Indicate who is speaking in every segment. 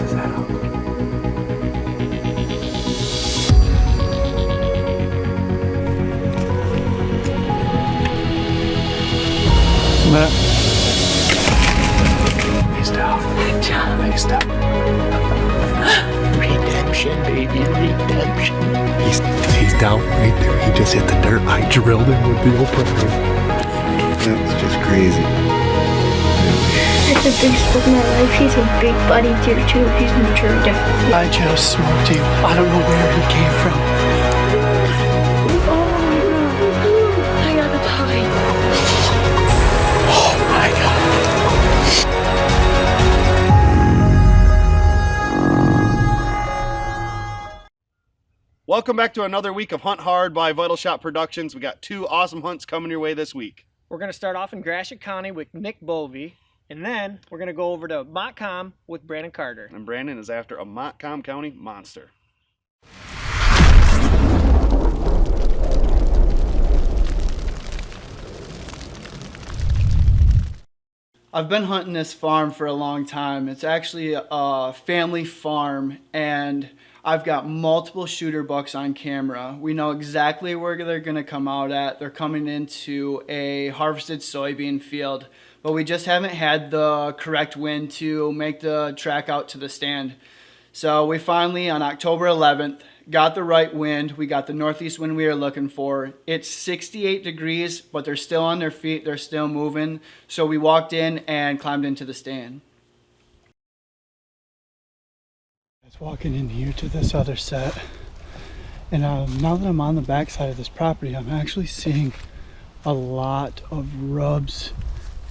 Speaker 1: This is how. He's down. He's down.
Speaker 2: Redemption, baby, redemption.
Speaker 1: He's down right there. He just hit the dirt. I drilled him with the old pressure. That's just crazy.
Speaker 3: That's the biggest book in my life. He's a big buddy deer too. He's mature, definitely.
Speaker 2: I just smoked him. I don't know where he came from.
Speaker 3: Oh my god. I gotta die.
Speaker 2: Oh my god.
Speaker 4: Welcome back to another week of Hunt Hard by Vital Shot Productions. We got two awesome hunts coming your way this week.
Speaker 5: We're going to start off in Gratiot County with Nick Bovey, and then we're going to go over to Montcalm with Brandon Carter.
Speaker 4: And Brandon is after a Montcalm County monster.
Speaker 6: I've been hunting this farm for a long time. It's actually a family farm, and I've got multiple shooter bucks on camera. We know exactly where they're gonna come out at. They're coming into a harvested soybean field, but we just haven't had the correct wind to make the track out to the stand. So we finally, on October 11th, got the right wind. We got the northeast wind we were looking for. It's 68 degrees, but they're still on their feet. They're still moving. So we walked in and climbed into the stand.
Speaker 2: Walking in here to this other set, and now that I'm on the backside of this property, I'm actually seeing a lot of rubs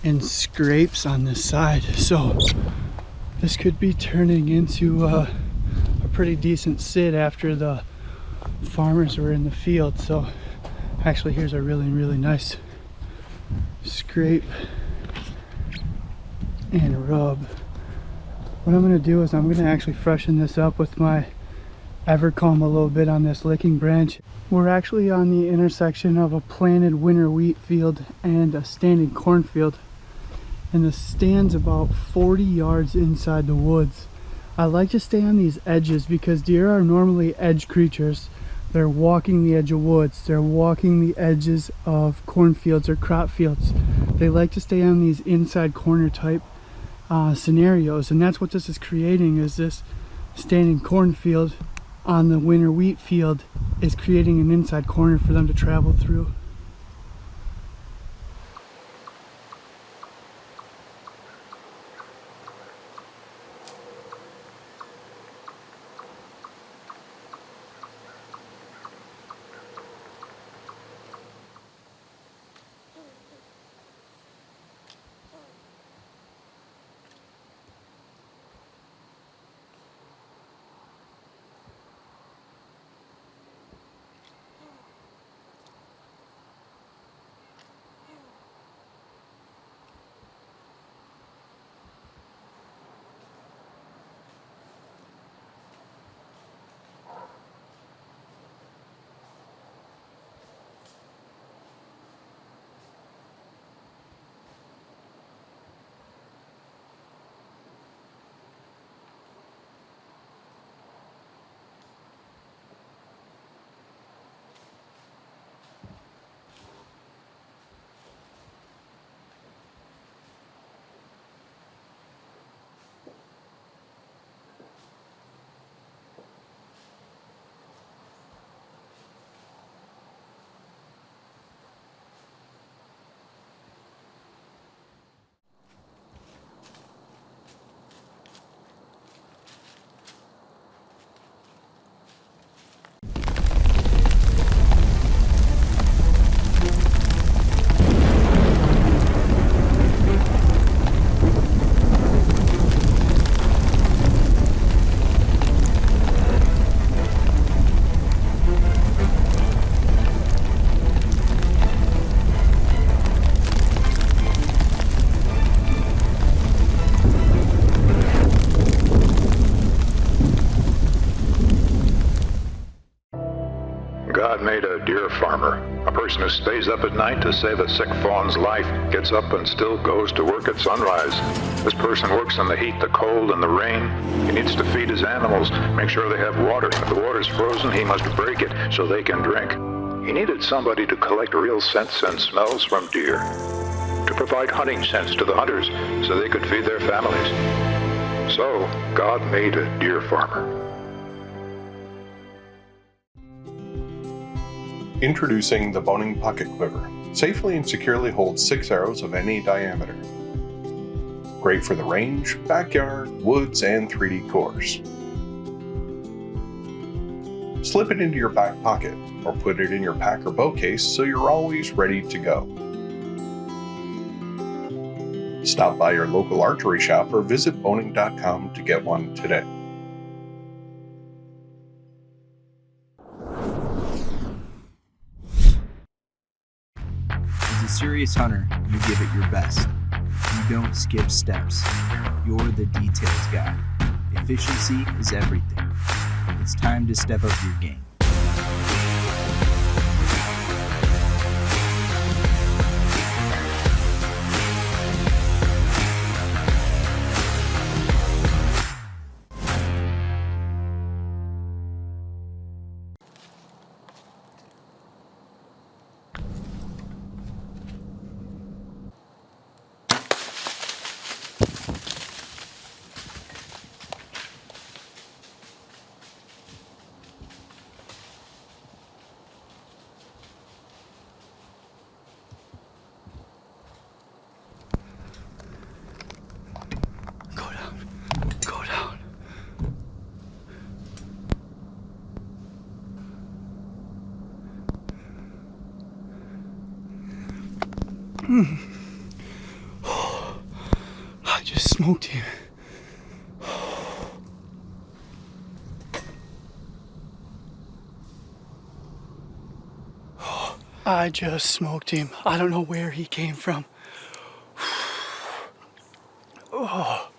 Speaker 2: and scrapes on this side, so this could be turning into a pretty decent sit after the farmers were in the field. So actually here's a really nice scrape and rub. What I'm going to do is I'm going to actually freshen this up with my Evercomb a little bit on this licking branch. We're actually on the intersection of a planted winter wheat field and a standing cornfield, and the stand's about 40 yards inside the woods. I like to stay on these edges because deer are normally edge creatures. They're walking the edge of woods, they're walking the edges of cornfields or crop fields. They like to stay on these inside corner type scenarios, and that's what this is creating. Is this standing cornfield on the winter wheat field is creating an inside corner for them to travel through.
Speaker 7: a deer farmer, a person who stays up at night to save a sick fawn's life, gets up and still goes to work at sunrise. This person works in the heat, the cold, and the rain. He needs to feed his animals, make sure they have water. If the water's frozen, he must break it so they can drink. He needed somebody to collect real scents and smells from deer, to provide hunting scents to the hunters so they could feed their families. So, God made a deer farmer.
Speaker 8: Introducing the Boning Pocket Quiver. Safely and securely holds 6 arrows of any diameter. Great for the range, backyard, woods, and 3D course. Slip it into your back pocket or put it in your pack or bow case so you're always ready to go. Stop by your local archery shop or visit boning.com to get one today.
Speaker 9: As a serious hunter, you give it your best. You don't skip steps. You're the details guy. Efficiency is everything. It's time to step up your game.
Speaker 2: Go down. I just smoked him. I just smoked him. I don't know where he came from. Oh,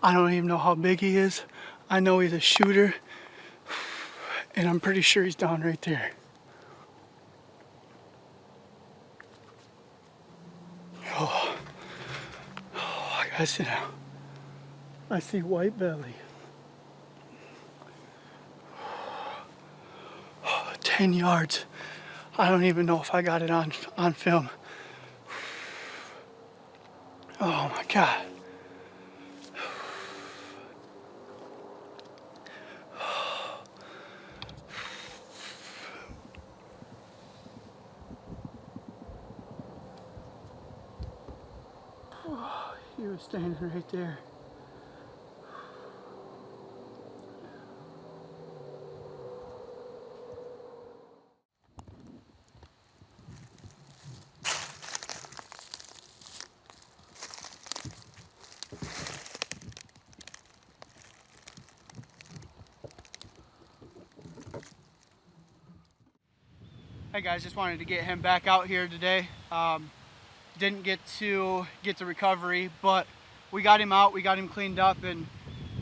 Speaker 2: I don't even know how big he is. I know he's a shooter, and I'm pretty sure he's down right there. Oh, I gotta sit down. I see white belly. 10 yards. I don't even know if I got it on film. Oh my God. Oh, he was standing right there. Hey guys, just wanted to get him back out here today. Didn't get to recovery, but we got him out, we got him cleaned up, and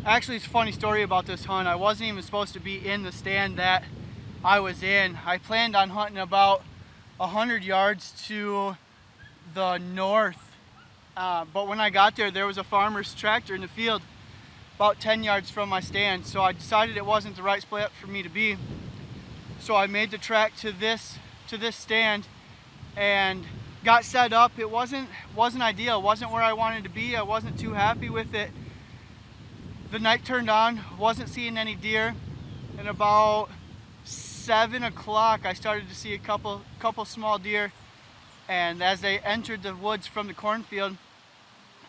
Speaker 2: actually it's a funny story about this hunt. I wasn't even supposed to be in the stand that I was in. I planned on hunting about 100 yards to the north, but when I got there, there was a farmer's tractor in the field about 10 yards from my stand, so I decided it wasn't the right spot for me to be. So I made the track to this stand and got set up. It wasn't ideal. It wasn't where I wanted to be. I wasn't too happy with it. The night turned on, wasn't seeing any deer, and about 7 o'clock I started to see a couple small deer, and as they entered the woods from the cornfield,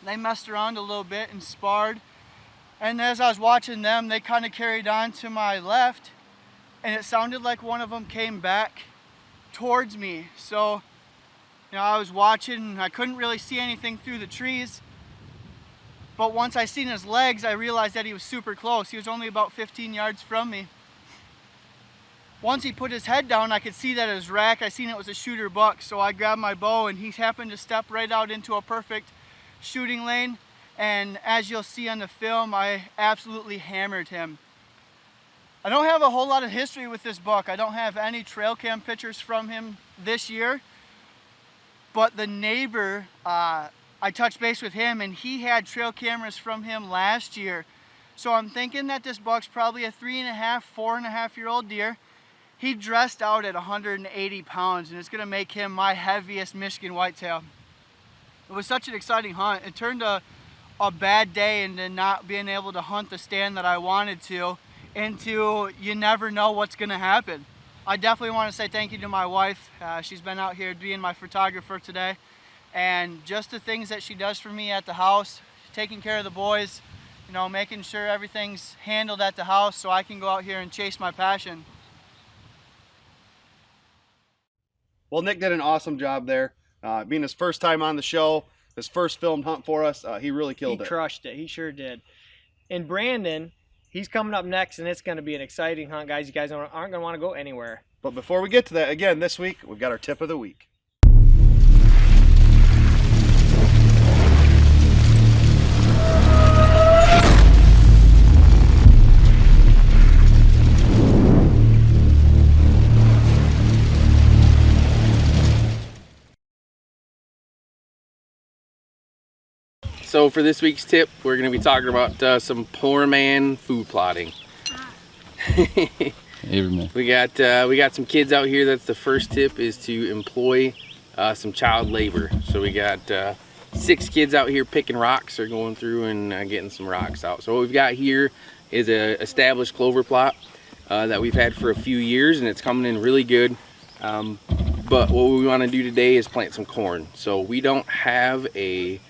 Speaker 2: they messed around a little bit and sparred, and as I was watching them, they kind of carried on to my left, and it sounded like one of them came back towards me. So, I was watching and I couldn't really see anything through the trees. But once I seen his legs, I realized that he was super close. He was only about 15 yards from me. Once he put his head down, I could see that his rack, I seen it was a shooter buck. So I grabbed my bow and he happened to step right out into a perfect shooting lane. And as you'll see on the film, I absolutely hammered him.
Speaker 6: I don't have a whole lot of history with this buck. I don't have any trail cam pictures from him this year, but the neighbor, I touched base with him and he had trail cameras from him last year. So I'm thinking that this buck's probably a 3.5, 4.5-year-old deer. He dressed out at 180 pounds and it's gonna make him my heaviest Michigan whitetail. It was such an exciting hunt. It turned a bad day into not being able to hunt the stand that I wanted to into you never know what's gonna happen. I definitely want to say thank you to my wife. She's been out here being my photographer today, and just the things that she does for me at the house, taking care of the boys, you know, making sure everything's handled at the house so I can go out here and chase my passion.
Speaker 4: Well, Nick did an awesome job there. Being his first time on the show, his first filmed hunt for us, he really killed it.
Speaker 5: He crushed it. He sure did. And Brandon, he's coming up next, and it's going to be an exciting hunt, guys. You guys aren't going to want to go anywhere.
Speaker 4: But before we get to that, again, this week, we've got our tip of the week.
Speaker 10: So for this week's tip, we're going to be talking about some poor man food plotting. We got some kids out here. That's the first tip, is to employ some child labor. So we got 6 kids out here picking rocks. They're going through and getting some rocks out. So what we've got here is a established clover plot that we've had for a few years, and it's coming in really good. But what we want to do today is plant some corn. So we don't have a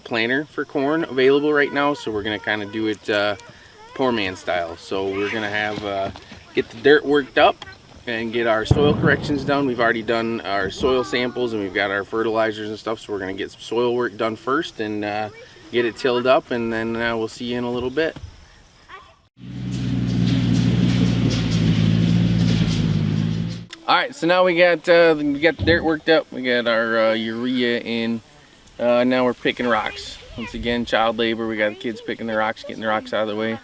Speaker 10: planter for corn available right now, so we're going to kind of do it poor man style. So we're going to have get the dirt worked up and get our soil corrections done. We've already done our soil samples and we've got our fertilizers and stuff, so we're going to get some soil work done first and get it tilled up, and then we'll see you in a little bit. Alright, so now we got the dirt worked up, we got our urea in. Now we're picking rocks. Once again, child labor. We got the kids picking the rocks, getting the rocks out of the way.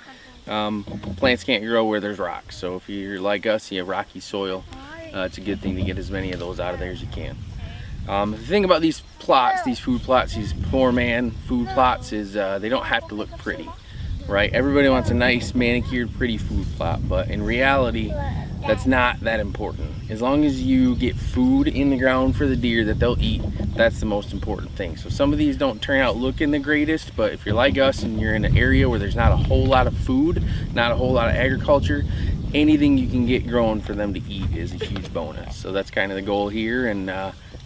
Speaker 10: Plants can't grow where there's rocks, so if you're like us, you have rocky soil, it's a good thing to get as many of those out of there as you can. The thing about these plots, these food plots, these poor man food plots, is they don't have to look pretty, right? Everybody wants a nice, manicured, pretty food plot, but in reality, that's not that important. As long as you get food in the ground for the deer that they'll eat, that's the most important thing. So some of these don't turn out looking the greatest, but if you're like us and you're in an area where there's not a whole lot of food, not a whole lot of agriculture, anything you can get growing for them to eat is a huge bonus. So that's kind of the goal here, and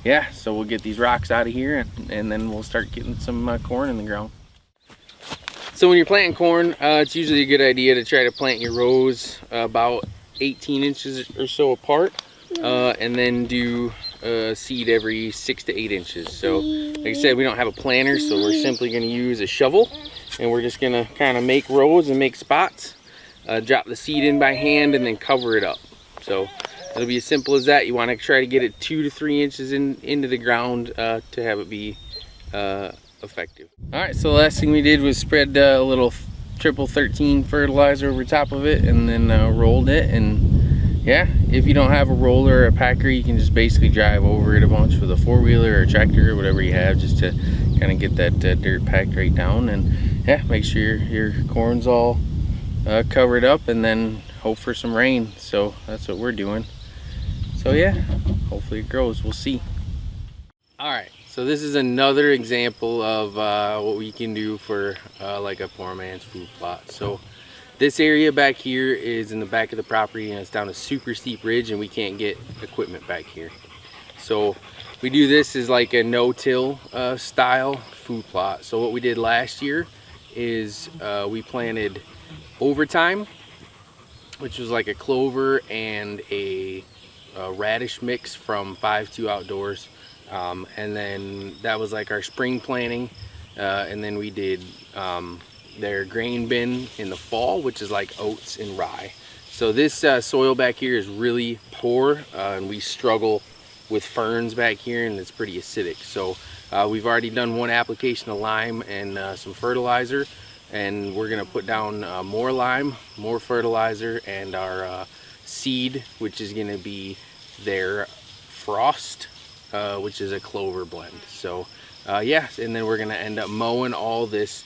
Speaker 10: yeah, so we'll get these rocks out of here and then we'll start getting some corn in the ground. So when you're planting corn, it's usually a good idea to try to plant your rows about 18 inches or so apart, and then do seed every 6 to 8 inches. So like I said, we don't have a planter, so we're simply going to use a shovel, and we're just going to kind of make rows and make spots, drop the seed in by hand, and then cover it up. So it'll be as simple as that. You want to try to get it 2 to 3 inches into the ground to have it be effective. All right, so the last thing we did was spread a little triple 13 fertilizer over top of it, and then rolled it. And yeah, if you don't have a roller or a packer, you can just basically drive over it a bunch with a 4-wheeler or a tractor or whatever you have, just to kind of get that dirt packed right down. And yeah, make sure your corn's all covered up, and then hope for some rain. So that's what we're doing. So yeah, hopefully it grows. We'll see. All right, so this is another example of what we can do for like a poor man's food plot. So this area back here is in the back of the property, and it's down a super steep ridge, and we can't get equipment back here. So we do this as like a no-till style food plot. So what we did last year is we planted overtime, which was like a clover and a radish mix from 5-2 Outdoors. And then that was like our spring planting, and then we did their grain bin in the fall, which is like oats and rye. So this soil back here is really poor, and we struggle with ferns back here, and it's pretty acidic. So we've already done one application of lime and some fertilizer, and we're gonna put down more lime, more fertilizer, and our seed, which is gonna be their frost, which is a clover blend. So yeah, and then we're gonna end up mowing all this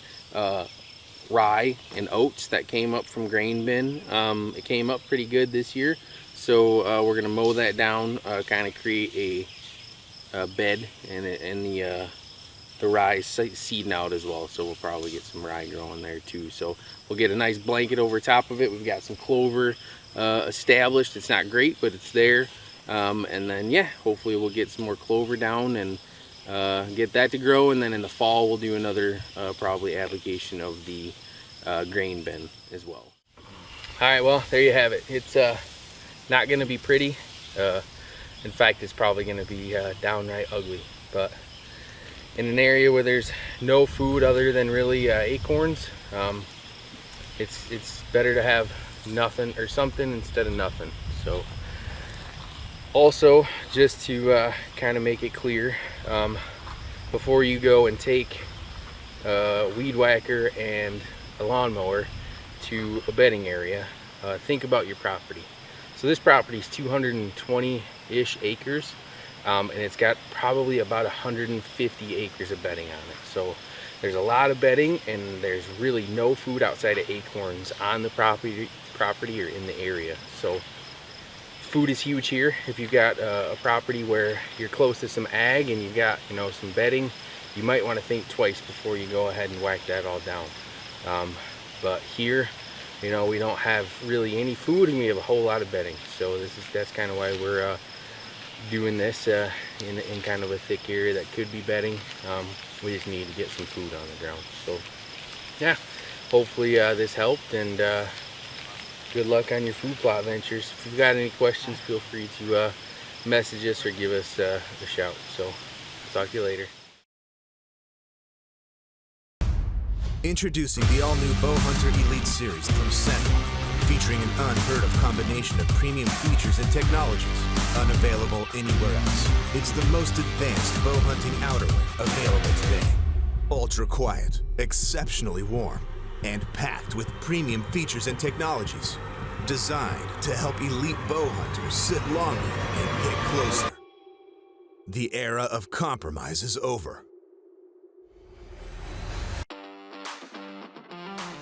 Speaker 10: rye and oats that came up from grain bin. It came up pretty good this year, so we're gonna mow that down, kind of create a bed, and the rye seeding out as well, so we'll probably get some rye growing there too. So we'll get a nice blanket over top of it. We've got some clover established. It's not great, but it's there. And then yeah, hopefully we'll get some more clover down and get that to grow, and then in the fall we'll do another probably application of the grain bin as well. All right, well, there you have it. It's not gonna be pretty. In fact, it's probably gonna be downright ugly, but in an area where there's no food other than really acorns, it's better to have nothing or something instead of nothing. So also, just to kind of make it clear, before you go and take a weed whacker and a lawnmower to a bedding area, think about your property. So this property is 220-ish acres. And it's got probably about 150 acres of bedding on it. So there's a lot of bedding, and there's really no food outside of acorns on the property or in the area. So food is huge here. If you've got a property where you're close to some ag and you've got, you know, some bedding, you might want to think twice before you go ahead and whack that all down. But here, you know, we don't have really any food, and we have a whole lot of bedding. So that's kind of why we're doing this in kind of a thick area that could be bedding. We just need to get some food on the ground. So yeah, hopefully this helped, and good luck on your food plot ventures. If you've got any questions, feel free to message us or give us a shout. So I'll talk to you later.
Speaker 11: Introducing the all-new Bow Hunter Elite Series from Sentinel, featuring an unheard of combination of premium features and technologies, unavailable anywhere else. It's the most advanced bow hunting outerwear available today. Ultra quiet, exceptionally warm, and packed with premium features and technologies. Designed to help elite bow hunters sit longer and get closer. The era of compromise is over.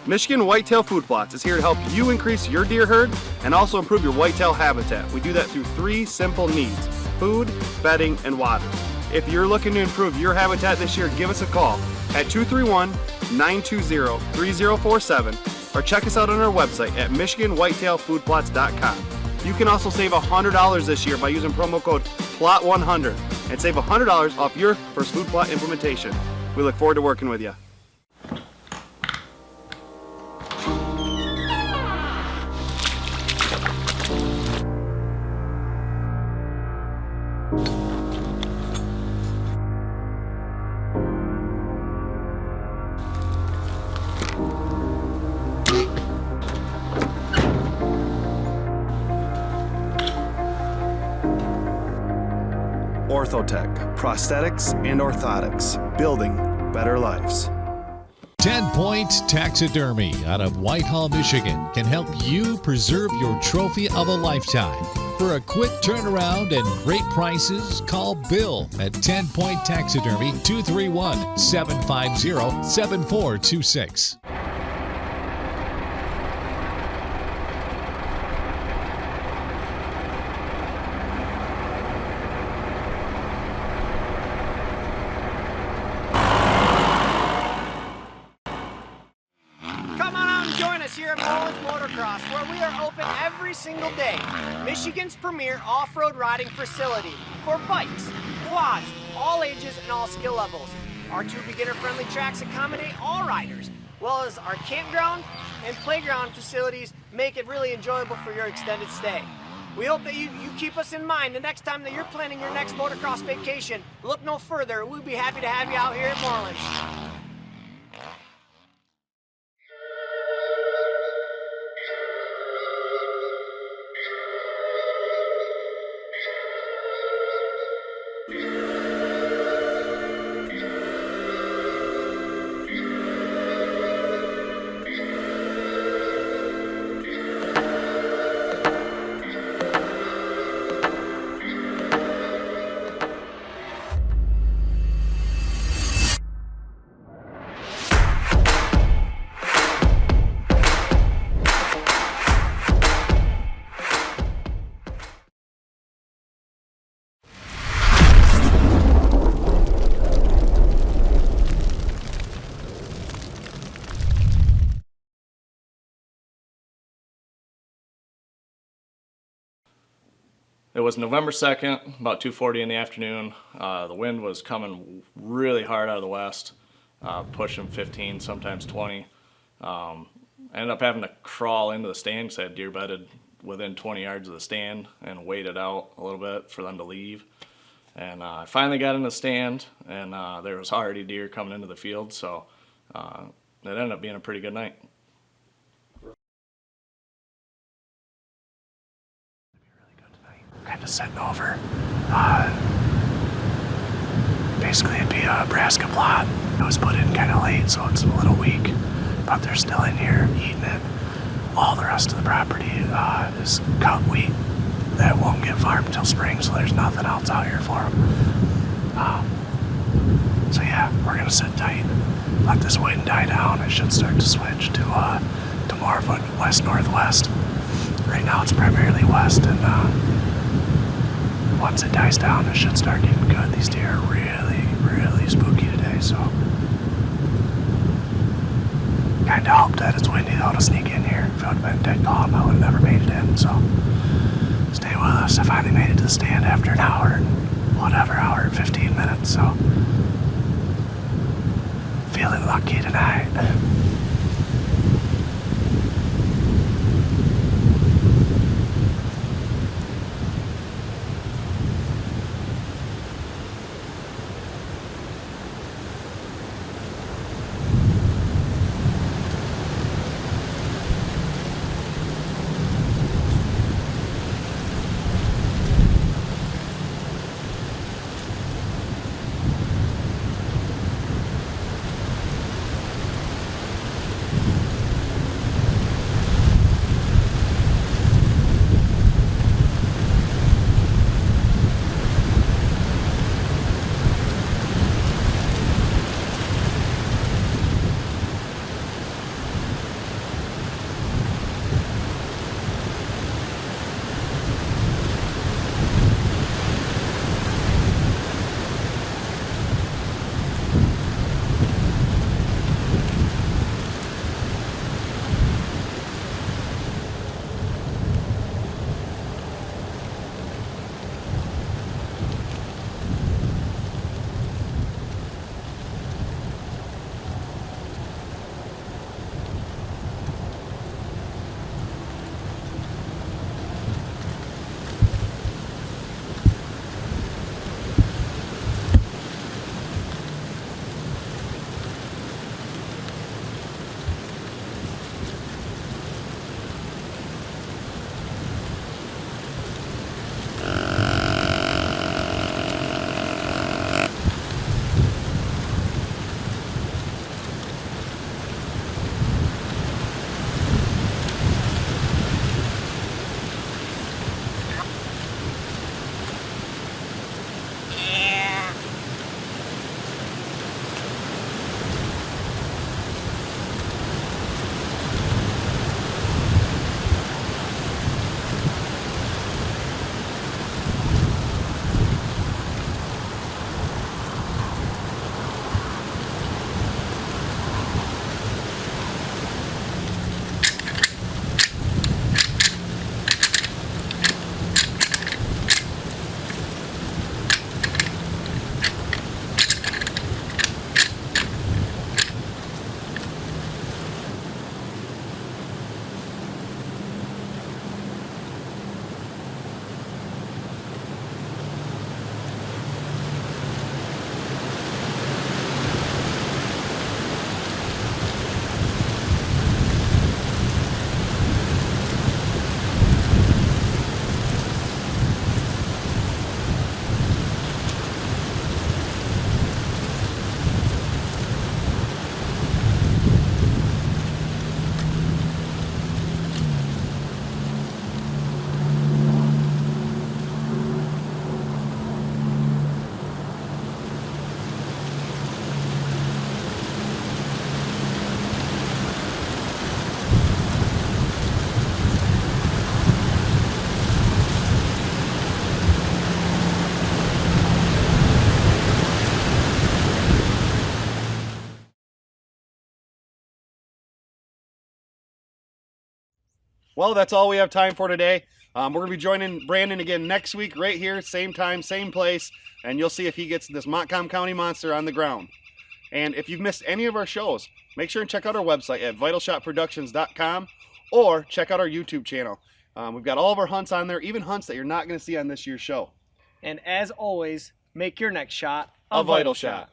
Speaker 4: Michigan Whitetail Food Plots is here to help you increase your deer herd and also improve your whitetail habitat. We do that through 3 simple needs: food, bedding, and water. If you're looking to improve your habitat this year, give us a call at 231-920-3047 or check us out on our website at MichiganWhitetailFoodPlots.com. You can also save $100 this year by using promo code PLOT100 and save $100 off your first food plot implementation. We look forward to working with you.
Speaker 12: Orthotech, prosthetics and orthotics, building better lives.
Speaker 13: 10 Point Taxidermy out of Whitehall, Michigan can help you preserve your trophy of a lifetime. For a quick turnaround and great prices, call Bill at 10 Point Taxidermy, 231-750-7426.
Speaker 5: Single day, Michigan's premier off-road riding facility for bikes, quads, all ages and all skill levels. Our 2 beginner-friendly tracks accommodate all riders, well as our campground and playground facilities make it really enjoyable for your extended stay. We hope that you keep us in mind the next time that you're planning your next motocross vacation. Look no further. We'd be happy to have you out here at Moreland.
Speaker 14: It was November 2nd, about 2:40 in the afternoon. The wind was coming really hard out of the west, pushing 15, sometimes 20. I ended up having to crawl into the stand because I had deer bedded within 20 yards of the stand and waited out a little bit for them to leave. And I finally got in the stand, and there was already deer coming into the field, so it ended up being a pretty good night.
Speaker 1: Kind of sitting over. Basically, it'd be a brassica plot. It was put in kind of late, so it's a little weak, but they're still in here eating it. All the rest of the property is cut wheat that won't get farmed until spring, so there's nothing else out here for them. So yeah, we're gonna sit tight, let this wind die down. It should start to switch to more of a west-northwest. Right now it's primarily west, and once it dies down, it should start getting good. These deer are really, really spooky today, so kind of hope that it's windy though to sneak in here. If it would have been dead calm, I would have never made it in, so stay with us. I finally made it to the stand after an hour and 15 minutes, so feeling lucky tonight.
Speaker 4: Well, that's all we have time for today. We're going to be joining Brandon again next week right here, same time, same place, and you'll see if he gets this Montcalm County monster on the ground. And if you've missed any of our shows, make sure and check out our website at vitalshotproductions.com or check out our YouTube channel. We've got all of our hunts on there, even hunts that you're not going to see on this year's show.
Speaker 5: And as always, make your next shot
Speaker 4: A vital shot.